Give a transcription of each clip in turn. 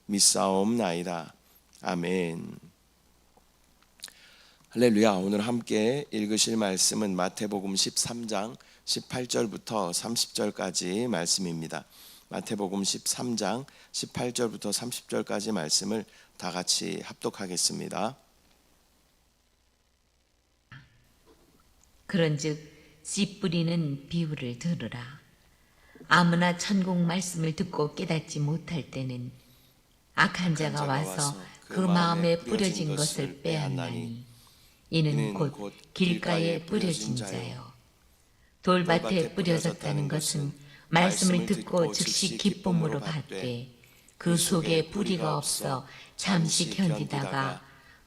믿사옵나이다. 아멘. 할렐루야. 오늘 함께 읽으실 말씀은 마태복음 13장 18절부터 30절까지 말씀입니다. 마태복음 13장 18절부터 30절까지 말씀을 다 같이 합독하겠습니다. 그런즉 씨 뿌리는 비유를 들으라. 아무나 천국 말씀을 듣고 깨닫지 못할 때는 악한 자가 와서 그 마음에 뿌려진 것을 빼앗나니 이는 곧 길가에 뿌려진 자요. 돌밭에 뿌려졌다는 것은 말씀을 듣고 즉시 기쁨으로 받되 그 속에 뿌리가 없어 잠시 견디다가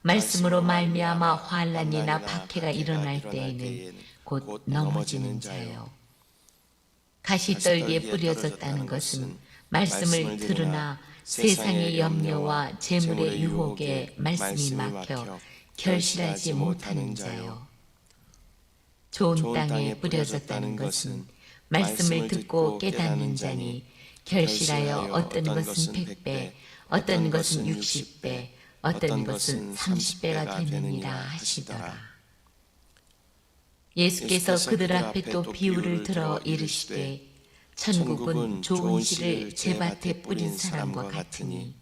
말씀으로 말미암아 환난이나 박해가 일어날 때에는 곧 넘어지는 자요. 가시떨기에 뿌려졌다는 것은 말씀을 들으나 세상의 염려와 재물의 유혹에 말씀이 막혀 결실하지 못하는 자요. 좋은 땅에 뿌려졌다는 것은 말씀을 듣고 깨닫는 자니 결실하여 어떤 것은 100배, 어떤 것은 60배, 어떤 것은 30배가 되느니라 하시더라. 예수께서 그들 앞에 또 비유를 들어 이르시되 천국은 좋은 씨를 제 밭에 뿌린 사람과 같으니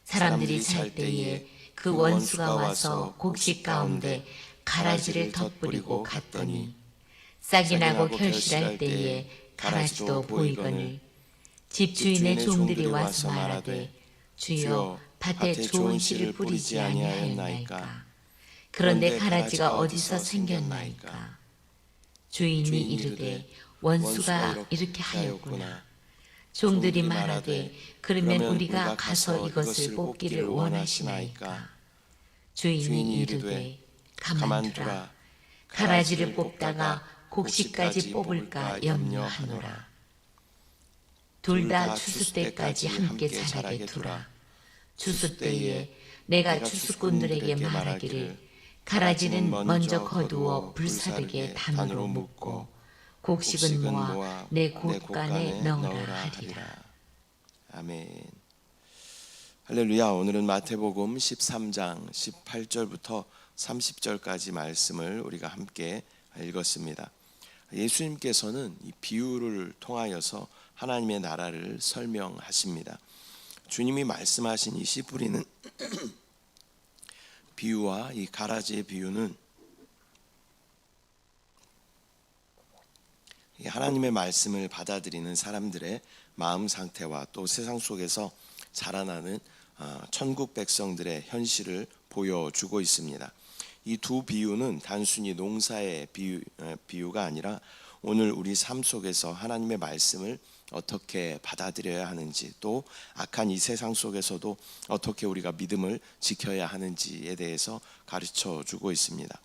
사람들이 잘 때에 그 원수가 와서 곡식 가운데 가라지를 덧뿌리고 갔더니 싹이 나고 결실할 때에 가라지도 보이거늘 집주인의 종들이 와서 말하되 주여 밭에 좋은 씨를 뿌리지 아니하였나이까. 그런데 가라지가 어디서 생겼나이까. 주인이 이르되 원수가 이렇게 하였구나. 종들이 말하되 그러면 우리가 가서 이것을 뽑기를 원하시나이까. 주인이 이르되 가만두라. 가라지를 뽑다가 곡식까지 뽑을까 염려하노라. 둘 다 추수 때까지 함께 자라게 두라. 추수 때에 내가 추수꾼들에게 말하기를 가라지는 먼저 거두어 불사르게 단으로 묶고 곡식은 모아 내 곳간에 넣으라 하리라. 아멘. 할렐루야. 오늘은 마태복음 13장 18절부터 30절까지 말씀을 우리가 함께 읽었습니다. 예수님께서는 이 비유를 통하여서 하나님의 나라를 설명하십니다. 주님이 말씀하신 이 씨 뿌리는 비유와 이 가라지의 비유는 하나님의 말씀을 받아들이는 사람들의 마음 상태와 또 세상 속에서 자라나는 천국 백성들의 현실을 보여주고 있습니다. 이 두 비유는 단순히 농사의 비유가 아니라 오늘 우리 삶 속에서 하나님의 말씀을 어떻게 받아들여야 하는지, 또 악한 이 세상 속에서도 어떻게 우리가 믿음을 지켜야 하는지에 대해서 가르쳐 주고 있습니다.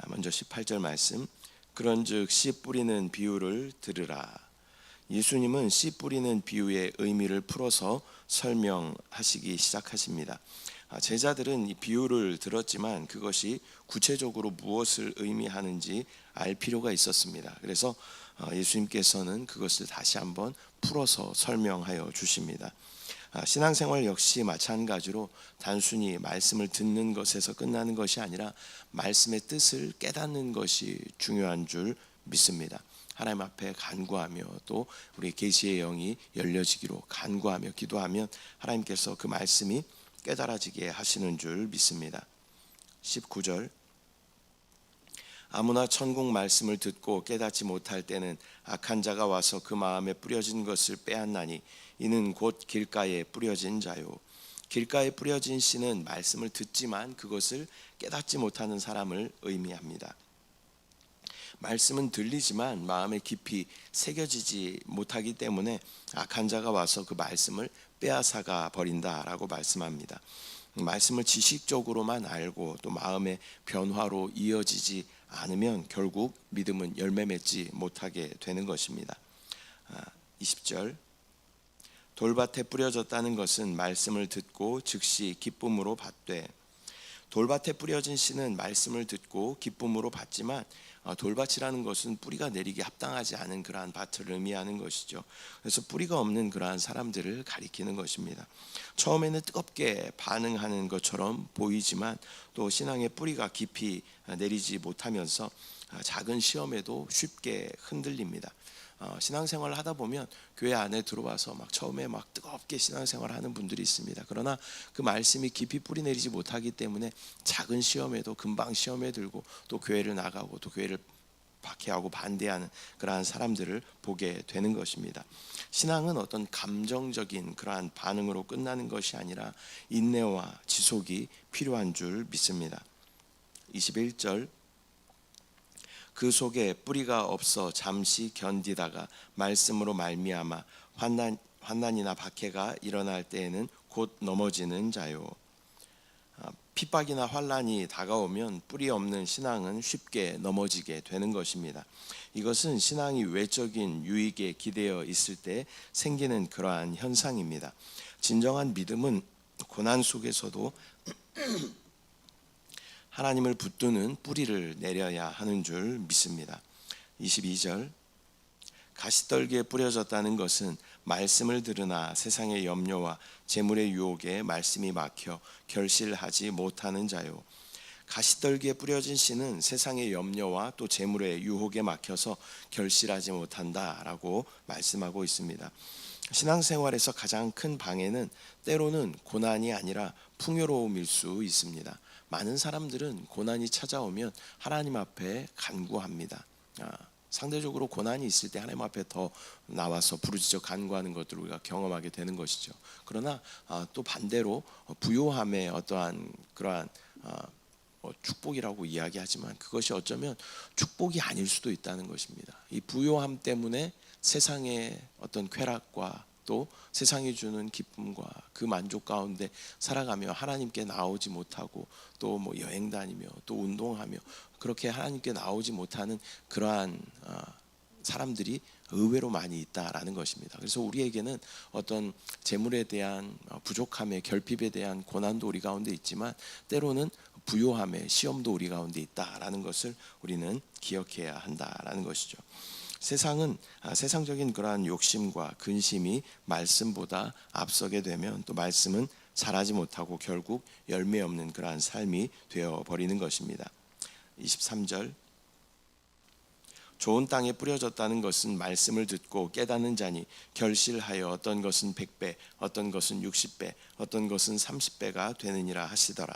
먼저 18절 말씀. 그런즉 씨 뿌리는 비유를 들으라. 예수님은 씨 뿌리는 비유의 의미를 풀어서 설명하시기 시작하십니다. 제자들은 이 비유를 들었지만 그것이 구체적으로 무엇을 의미하는지 알 필요가 있었습니다. 그래서 예수님께서는 그것을 다시 한번 풀어서 설명하여 주십니다. 신앙생활 역시 마찬가지로 단순히 말씀을 듣는 것에서 끝나는 것이 아니라 말씀의 뜻을 깨닫는 것이 중요한 줄 믿습니다. 하나님 앞에 간구하며 또 우리 계시의 영이 열려지기로 간구하며 기도하면 하나님께서 그 말씀이 깨달아지게 하시는 줄 믿습니다. 19절. 아무나 천국 말씀을 듣고 깨닫지 못할 때는 악한 자가 와서 그 마음에 뿌려진 것을 빼앗나니 이는 곧 길가에 뿌려진 자요. 길가에 뿌려진 씨는 말씀을 듣지만 그것을 깨닫지 못하는 사람을 의미합니다. 말씀은 들리지만 마음에 깊이 새겨지지 못하기 때문에 악한 자가 와서 그 말씀을 빼앗아가 버린다라고 말씀합니다. 말씀을 지식적으로만 알고 또 마음의 변화로 이어지지 않으면 결국 믿음은 열매 맺지 못하게 되는 것입니다. 20절. 돌밭에 뿌려졌다는 것은 말씀을 듣고 즉시 기쁨으로 받되 돌밭에 뿌려진 씨는 말씀을 듣고 기쁨으로 받지만 돌밭이라는 것은 뿌리가 내리기 합당하지 않은 그러한 밭을 의미하는 것이죠. 그래서 뿌리가 없는 그러한 사람들을 가리키는 것입니다. 처음에는 뜨겁게 반응하는 것처럼 보이지만 또 신앙의 뿌리가 깊이 내리지 못하면서 작은 시험에도 쉽게 흔들립니다. 신앙생활을 하다 보면 교회 안에 들어와서 처음에 뜨겁게 신앙생활을 하는 분들이 있습니다. 그러나 그 말씀이 깊이 뿌리 내리지 못하기 때문에 작은 시험에도 금방 시험에 들고 또 교회를 나가고 또 교회를 박해하고 반대하는 그러한 사람들을 보게 되는 것입니다. 신앙은 어떤 감정적인 그러한 반응으로 끝나는 것이 아니라 인내와 지속이 필요한 줄 믿습니다. 21절, 그 속에 뿌리가 없어 잠시 견디다가 말씀으로 말미암아 환난이나 박해가 일어날 때에는 곧 넘어지는 자요. 핍박이나 환난이 다가오면 뿌리 없는 신앙은 쉽게 넘어지게 되는 것입니다. 이것은 신앙이 외적인 유익에 기대어 있을 때 생기는 그러한 현상입니다. 진정한 믿음은 고난 속에서도 하나님을 붙드는 뿌리를 내려야 하는 줄 믿습니다. 22절, 가시떨기에 뿌려졌다는 것은 말씀을 들으나 세상의 염려와 재물의 유혹에 말씀이 막혀 결실하지 못하는 자요. 가시떨기에 뿌려진 씨는 세상의 염려와 또 재물의 유혹에 막혀서 결실하지 못한다라고 말씀하고 있습니다. 신앙생활에서 가장 큰 방해는 때로는 고난이 아니라 풍요로움일 수 있습니다. 많은 사람들은 고난이 찾아오면 하나님 앞에 간구합니다. 상대적으로 고난이 있을 때 하나님 앞에 더 나와서 부르짖어 간구하는 것들을 우리가 경험하게 되는 것이죠. 그러나 또 반대로 부요함의 어떠한 그러한 축복이라고 이야기하지만 그것이 어쩌면 축복이 아닐 수도 있다는 것입니다. 이 부요함 때문에 세상의 어떤 쾌락과 또 세상이 주는 기쁨과 그 만족 가운데 살아가며 하나님께 나오지 못하고 또 여행 다니며 또 운동하며 그렇게 하나님께 나오지 못하는 그러한 사람들이 의외로 많이 있다라는 것입니다. 그래서 우리에게는 어떤 재물에 대한 부족함의 결핍에 대한 고난도 우리 가운데 있지만 때로는 부요함의 시험도 우리 가운데 있다라는 것을 우리는 기억해야 한다라는 것이죠. 세상은 세상적인 그러한 욕심과 근심이 말씀보다 앞서게 되면 또 말씀은 자라지 못하고 결국 열매 없는 그러한 삶이 되어버리는 것입니다. 23절, 좋은 땅에 뿌려졌다는 것은 말씀을 듣고 깨닫는 자니 결실하여 어떤 것은 100배, 어떤 것은 60배, 어떤 것은 30배가 되느니라 하시더라.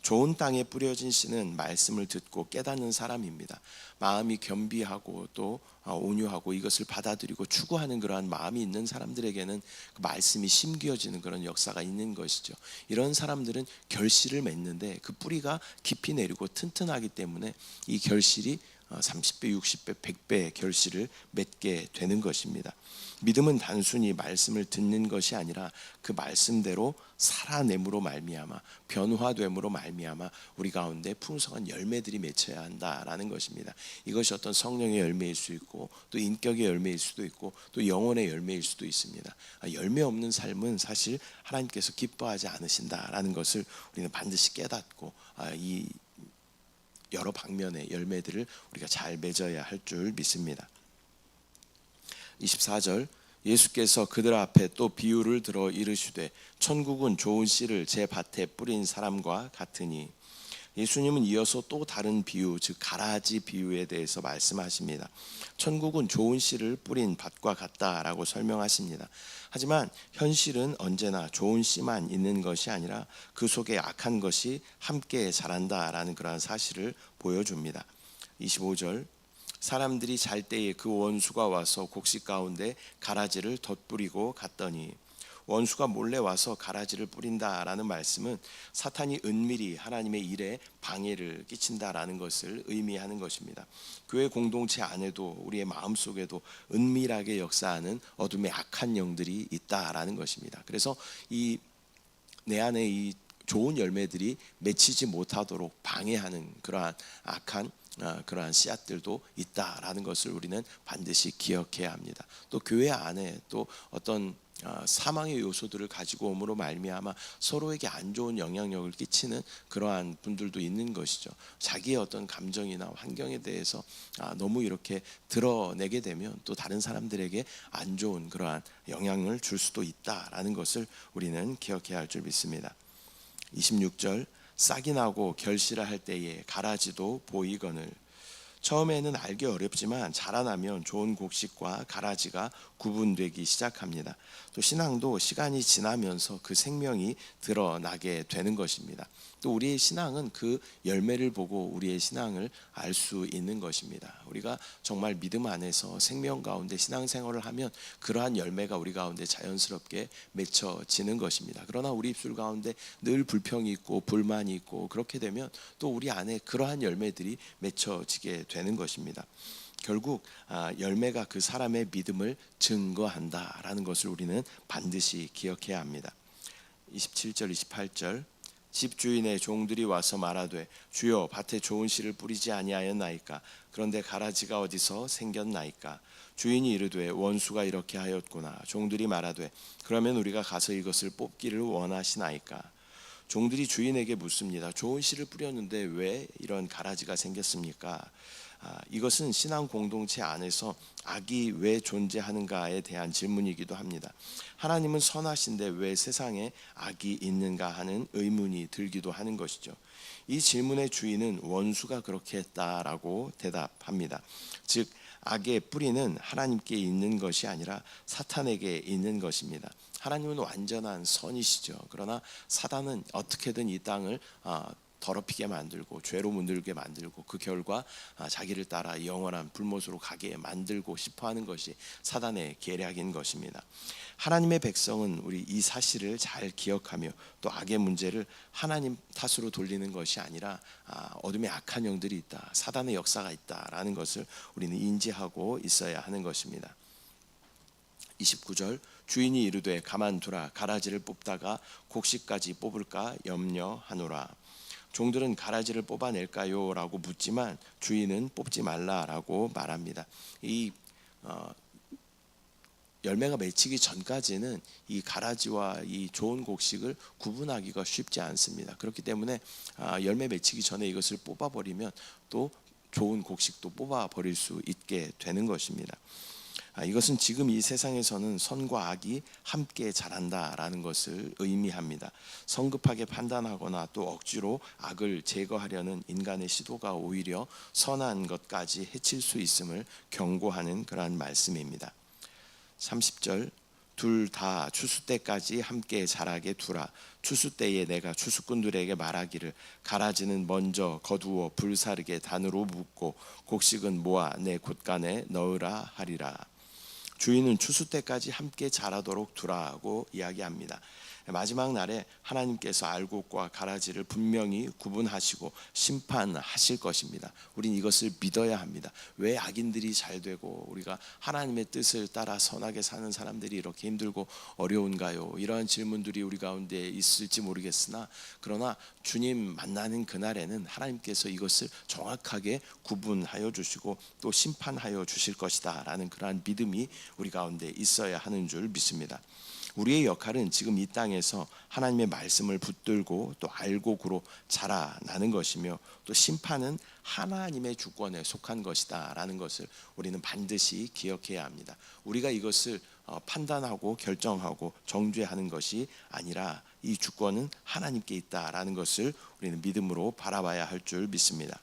좋은 땅에 뿌려진 씨는 말씀을 듣고 깨닫는 사람입니다. 마음이 겸비하고 또 온유하고 이것을 받아들이고 추구하는 그러한 마음이 있는 사람들에게는 그 말씀이 심겨지는 그런 역사가 있는 것이죠. 이런 사람들은 결실을 맺는데 그 뿌리가 깊이 내리고 튼튼하기 때문에 이 결실이 30배, 60배, 100배의 결실을 맺게 되는 것입니다. 믿음은 단순히 말씀을 듣는 것이 아니라 그 말씀대로 살아냄으로 말미암아 변화됨으로 말미암아 우리 가운데 풍성한 열매들이 맺혀야 한다라는 것입니다. 이것이 어떤 성령의 열매일 수 있고 또 인격의 열매일 수도 있고 또 영혼의 열매일 수도 있습니다. 열매 없는 삶은 사실 하나님께서 기뻐하지 않으신다라는 것을 우리는 반드시 깨닫고 이 여러 방면의 열매들을 우리가 잘 맺어야 할 줄 믿습니다. 24절, 예수께서 그들 앞에 또 비유를 들어 이르시되 천국은 좋은 씨를 제 밭에 뿌린 사람과 같으니. 예수님은 이어서 또 다른 비유, 즉 가라지 비유에 대해서 말씀하십니다. 천국은 좋은 씨를 뿌린 밭과 같다라고 설명하십니다. 하지만 현실은 언제나 좋은 씨만 있는 것이 아니라 그 속에 악한 것이 함께 자란다라는 그러한 사실을 보여줍니다. 25절, 사람들이 잘 때에 그 원수가 와서 곡식 가운데 가라지를 덧뿌리고 갔더니. 원수가 몰래 와서 가라지를 뿌린다라는 말씀은 사탄이 은밀히 하나님의 일에 방해를 끼친다라는 것을 의미하는 것입니다. 교회 공동체 안에도 우리의 마음속에도 은밀하게 역사하는 어둠의 악한 영들이 있다라는 것입니다. 그래서 내 안에 이 좋은 열매들이 맺히지 못하도록 방해하는 그러한 악한 그러한 씨앗들도 있다라는 것을 우리는 반드시 기억해야 합니다. 또 교회 안에 또 어떤 사망의 요소들을 가지고 옴으로 말미암아 서로에게 안 좋은 영향력을 끼치는 그러한 분들도 있는 것이죠. 자기의 어떤 감정이나 환경에 대해서 너무 이렇게 드러내게 되면 또 다른 사람들에게 안 좋은 그러한 영향을 줄 수도 있다라는 것을 우리는 기억해야 할 줄 믿습니다. 26절 싹이 나고 결실을 할 때에 가라지도 보이거늘. 처음에는 알기 어렵지만 자라나면 좋은 곡식과 가라지가 구분되기 시작합니다. 또 신앙도 시간이 지나면서 그 생명이 드러나게 되는 것입니다. 또 우리의 신앙은 그 열매를 보고 우리의 신앙을 알 수 있는 것입니다. 우리가 정말 믿음 안에서 생명 가운데 신앙생활을 하면 그러한 열매가 우리 가운데 자연스럽게 맺혀지는 것입니다. 그러나 우리 입술 가운데 늘 불평이 있고 불만이 있고 그렇게 되면 또 우리 안에 그러한 열매들이 맺혀지게 되는 것입니다. 결국 열매가 그 사람의 믿음을 증거한다라는 것을 우리는 반드시 기억해야 합니다. 27절 28절 집주인의 종들이 와서 말하되 주여 밭에 좋은 씨를 뿌리지 아니하였나이까 그런데 가라지가 어디서 생겼나이까 주인이 이르되 원수가 이렇게 하였구나. 종들이 말하되 그러면 우리가 가서 이것을 뽑기를 원하시나이까. 종들이 주인에게 묻습니다. 좋은 씨를 뿌렸는데 왜 이런 가라지가 생겼습니까? 이것은 신앙 공동체 안에서 악이 왜 존재하는가에 대한 질문이기도 합니다. 하나님은 선하신데 왜 세상에 악이 있는가 하는 의문이 들기도 하는 것이죠. 이 질문의 주인은 원수가 그렇게 했다라고 대답합니다. 즉 악의 뿌리는 하나님께 있는 것이 아니라 사탄에게 있는 것입니다. 하나님은 완전한 선이시죠. 그러나 사단은 어떻게든 이 땅을 더럽히게 만들고 죄로 문들게 만들고 그 결과 자기를 따라 영원한 불못으로 가게 만들고 싶어하는 것이 사단의 계략인 것입니다. 하나님의 백성은 우리 이 사실을 잘 기억하며 또 악의 문제를 하나님 탓으로 돌리는 것이 아니라 어둠의 악한 영들이 있다, 사단의 역사가 있다라는 것을 우리는 인지하고 있어야 하는 것입니다. 29절 주인이 이르되 가만두라. 가라지를 뽑다가 곡식까지 뽑을까 염려하노라. 종들은 가라지를 뽑아낼까요? 라고 묻지만 주인은 뽑지 말라라고 말합니다. 이 열매가 맺히기 전까지는 이 가라지와 이 좋은 곡식을 구분하기가 쉽지 않습니다. 그렇기 때문에 열매 맺히기 전에 이것을 뽑아버리면 또 좋은 곡식도 뽑아버릴 수 있게 되는 것입니다. 이것은 지금 이 세상에서는 선과 악이 함께 자란다라는 것을 의미합니다. 성급하게 판단하거나 또 억지로 악을 제거하려는 인간의 시도가 오히려 선한 것까지 해칠 수 있음을 경고하는 그러한 말씀입니다. 30절 둘 다 추수 때까지 함께 자라게 두라. 추수 때에 내가 추수꾼들에게 말하기를 가라지는 먼저 거두어 불사르게 단으로 묶고 곡식은 모아 내 곶간에 넣으라 하리라. 주인은 추수 때까지 함께 자라도록 두라고 이야기합니다. 마지막 날에 하나님께서 알곡과 가라지를 분명히 구분하시고 심판하실 것입니다. 우린 이것을 믿어야 합니다. 왜 악인들이 잘 되고 우리가 하나님의 뜻을 따라 선하게 사는 사람들이 이렇게 힘들고 어려운가요? 이러한 질문들이 우리 가운데 있을지 모르겠으나 그러나 주님 만나는 그날에는 하나님께서 이것을 정확하게 구분하여 주시고 또 심판하여 주실 것이다 라는 그러한 믿음이 우리 가운데 있어야 하는 줄 믿습니다. 우리의 역할은 지금 이 땅에서 하나님의 말씀을 붙들고 또 알곡으로 자라나는 것이며 또 심판은 하나님의 주권에 속한 것이다 라는 것을 우리는 반드시 기억해야 합니다. 우리가 이것을 판단하고 결정하고 정죄하는 것이 아니라 이 주권은 하나님께 있다라는 것을 우리는 믿음으로 바라봐야 할 줄 믿습니다.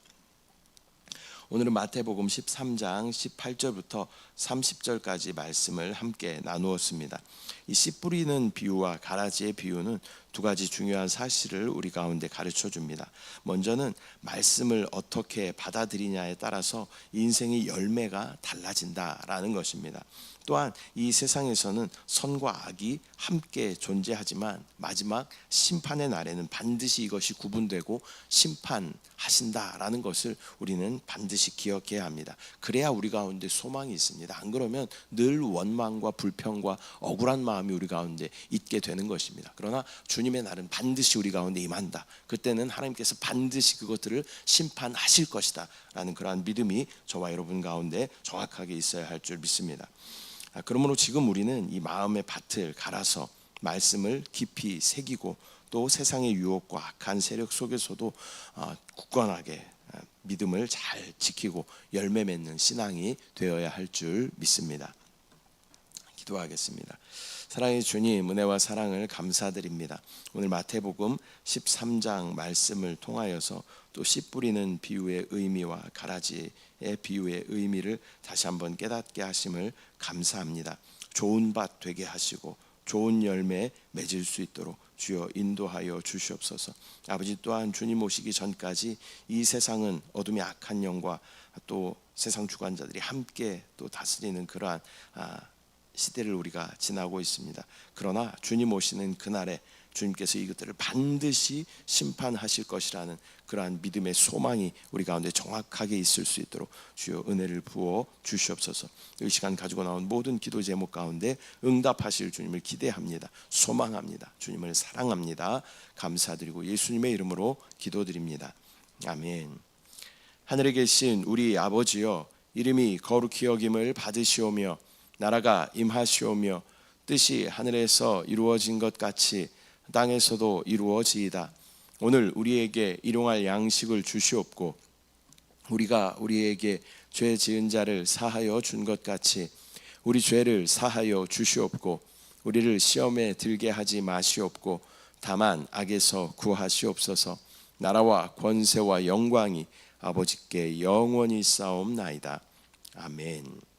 오늘은 마태복음 13장 18절부터 30절까지 말씀을 함께 나누었습니다. 이 씨 뿌리는 비유와 가라지의 비유는 두 가지 중요한 사실을 우리 가운데 가르쳐 줍니다. 먼저는 말씀을 어떻게 받아들이냐에 따라서 인생의 열매가 달라진다라는 것입니다. 또한 이 세상에서는 선과 악이 함께 존재하지만 마지막 심판의 날에는 반드시 이것이 구분되고 심판하신다라는 것을 우리는 반드시 기억해야 합니다. 그래야 우리 가운데 소망이 있습니다. 안 그러면 늘 원망과 불평과 억울한 마음이 우리 가운데 있게 되는 것입니다. 그러나 주님의 날은 반드시 우리 가운데 임한다. 그때는 하나님께서 반드시 그것들을 심판하실 것이다 라는 그러한 믿음이 저와 여러분 가운데 정확하게 있어야 할 줄 믿습니다. 그러므로 지금 우리는 이 마음의 밭을 갈아서 말씀을 깊이 새기고 또 세상의 유혹과 악한 세력 속에서도 굳건하게 믿음을 잘 지키고 열매 맺는 신앙이 되어야 할 줄 믿습니다. 기도하겠습니다. 사랑의 주님, 은혜와 사랑을 감사드립니다. 오늘 마태복음 13장 말씀을 통하여서 또 씨 뿌리는 비유의 의미와 가라지의 비유의 의미를 다시 한번 깨닫게 하심을 감사합니다. 좋은 밭 되게 하시고 좋은 열매 맺을 수 있도록 주여 인도하여 주시옵소서. 아버지, 또한 주님 오시기 전까지 이 세상은 어둠의 악한 영과 또 세상 주관자들이 함께 또 다스리는 그러한 시대를 우리가 지나고 있습니다. 그러나 주님 오시는 그날에 주님께서 이것들을 반드시 심판하실 것이라는 그러한 믿음의 소망이 우리 가운데 정확하게 있을 수 있도록 주여 은혜를 부어 주시옵소서. 이 시간 가지고 나온 모든 기도 제목 가운데 응답하실 주님을 기대합니다. 소망합니다. 주님을 사랑합니다. 감사드리고 예수님의 이름으로 기도드립니다. 아멘. 하늘에 계신 우리 아버지여, 이름이 거룩히 여김을 받으시오며 나라가 임하시오며 뜻이 하늘에서 이루어진 것 같이 땅에서도 이루어지이다. 오늘 우리에게 일용할 양식을 주시옵고 우리가 우리에게 죄 지은 자를 사하여 준 것 같이 우리 죄를 사하여 주시옵고 우리를 시험에 들게 하지 마시옵고 다만 악에서 구하시옵소서. 나라와 권세와 영광이 아버지께 영원히 있사옵나이다. 아멘.